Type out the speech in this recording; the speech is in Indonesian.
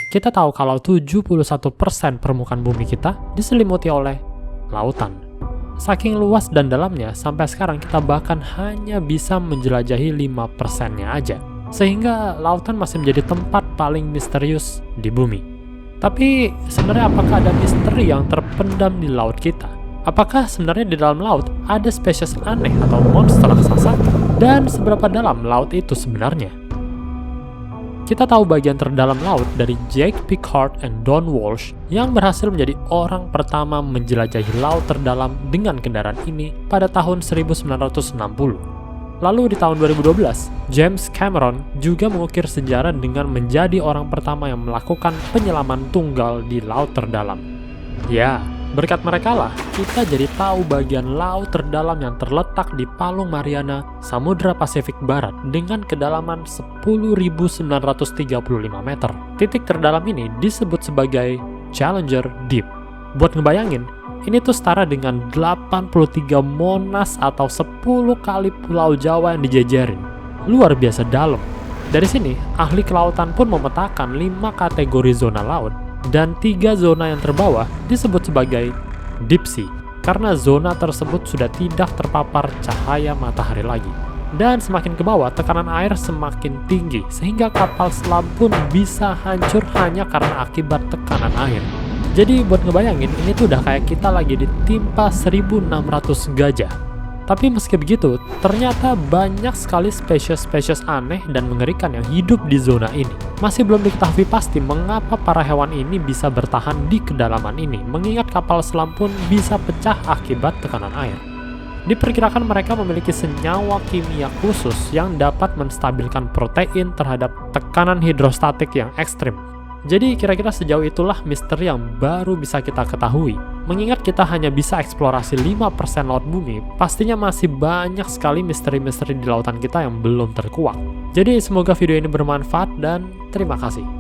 kita tahu kalau 71% permukaan bumi kita diselimuti oleh lautan. Saking luas dan dalamnya, sampai sekarang kita bahkan hanya bisa menjelajahi 5%-nya aja. Sehingga lautan masih menjadi tempat paling misterius di bumi. Tapi sebenarnya apakah ada misteri yang terpendam di laut kita? Apakah sebenarnya di dalam laut ada spesies aneh atau monster raksasa? Dan seberapa dalam laut itu sebenarnya? Kita tahu bagian terdalam laut dari Jake Pickard and Don Walsh yang berhasil menjadi orang pertama menjelajahi laut terdalam dengan kendaraan ini pada tahun 1960. Lalu di tahun 2012, James Cameron juga mengukir sejarah dengan menjadi orang pertama yang melakukan penyelaman tunggal di laut terdalam. Ya, berkat mereka lah, kita jadi tahu bagian laut terdalam yang terletak di Palung Mariana, Samudra Pasifik Barat dengan kedalaman 10.935 meter. Titik terdalam ini disebut sebagai Challenger Deep. Buat ngebayangin, ini tuh setara dengan 83 Monas atau 10 kali Pulau Jawa yang dijajarin. Luar biasa dalam. Dari sini, ahli kelautan pun memetakan 5 kategori zona laut, dan 3 zona yang terbawah disebut sebagai deep sea karena zona tersebut sudah tidak terpapar cahaya matahari lagi. Dan semakin ke bawah, tekanan air semakin tinggi sehingga kapal selam pun bisa hancur hanya karena akibat tekanan air. Jadi buat ngebayangin, ini tuh udah kayak kita lagi ditimpa 1600 gajah. Tapi meski begitu, ternyata banyak sekali spesies-spesies aneh dan mengerikan yang hidup di zona ini. Masih belum diketahui pasti mengapa para hewan ini bisa bertahan di kedalaman ini, mengingat kapal selam pun bisa pecah akibat tekanan air. Diperkirakan mereka memiliki senyawa kimia khusus yang dapat menstabilkan protein terhadap tekanan hidrostatik yang ekstrim. Jadi kira-kira sejauh itulah misteri yang baru bisa kita ketahui. Mengingat kita hanya bisa eksplorasi 5% laut bumi, pastinya masih banyak sekali misteri-misteri di lautan kita yang belum terkuak. Jadi semoga video ini bermanfaat dan terima kasih.